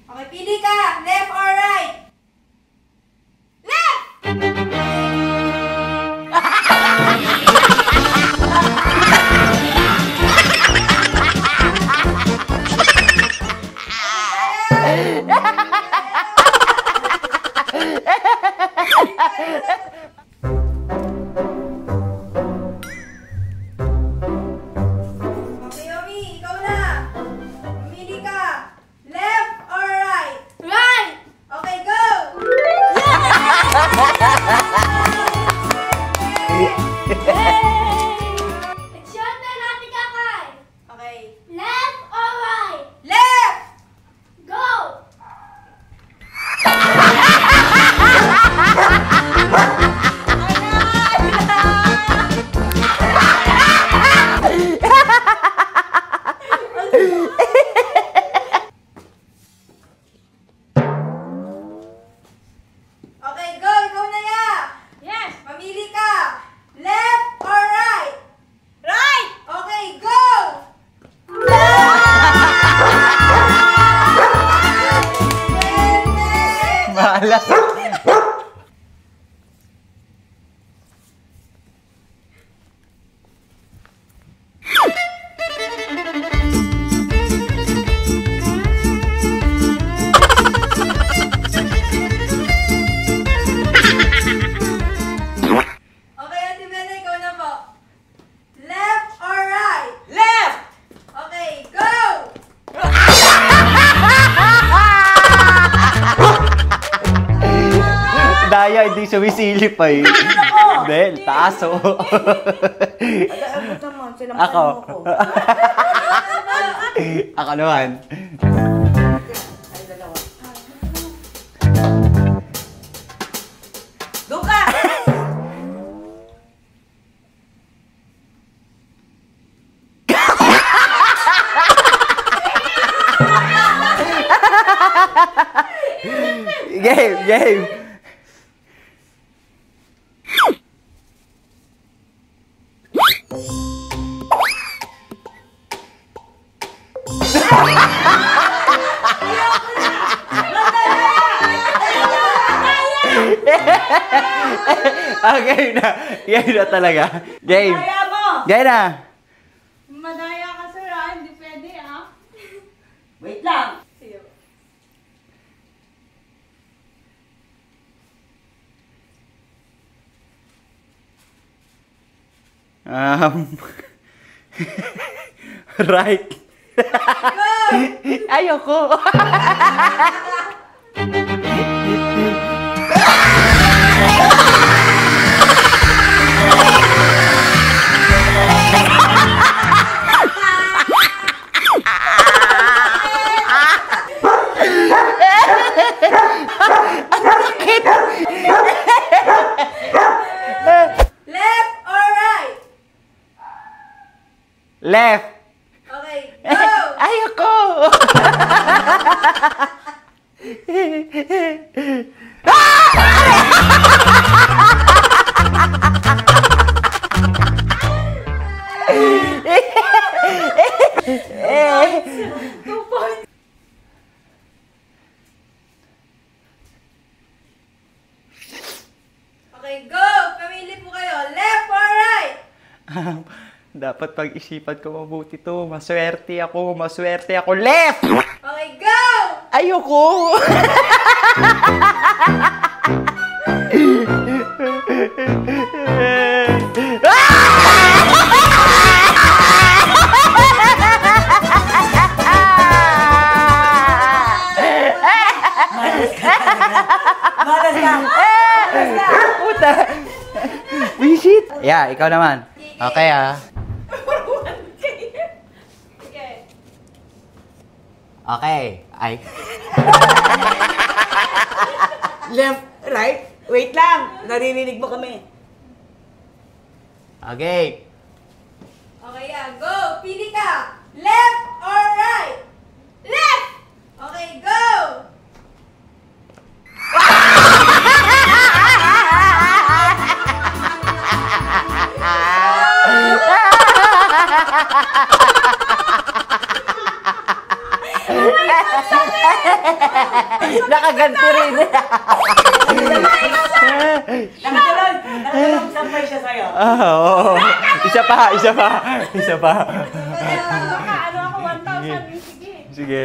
Okay, pili ka. Left or right? Left! Okay, Omi, ikaw na. Pumili ka. Left or right? Right! Okay, go! It's your turn, Ate Kakay. Okay. Left or right? Left! Go! Okay, go! Ikaw na ya! Yes! Mamili ka! Left or right? Right! Okay, go! Malas. Okay, Ate Bella, ikaw na po. Left or right? Left! Okay, go! Daya, hindi sumisilip ay. Del, taso. Abot naman, sinampahan Ako. mo ko. Ako naman. Ay, dalawa. Doon ka! Game, game. Okay na. Game na talaga. Game. Kaya mo! Game na. Madaya ka, sir, ah. Hindi pwede, ah. Wait lang! Right. Ayoko. Left or right? Left. Okay, go! Ayoko. Okay, go! Pamili po kayo. Left or right? Dapat pag-isipan ko mabuti to. Maswerte ako, maswerte ako. Left! Okay, go! Ayoko! Malas ka! Puta! Visit! Yeah, ikaw naman. Okay ah. Okay. Okay. Ay. Left, right? Wait lang! Naririnig mo kami. Okay. Okay, yeah. Go! Pili ka! Left or right? Left! Okay, go! Sakit! Nakaganti rin. Nakatulog. Nakatulog. Sampay siya sa'yo. Oo. Isa pa. Ano ako, 1,000. Sige. Sige.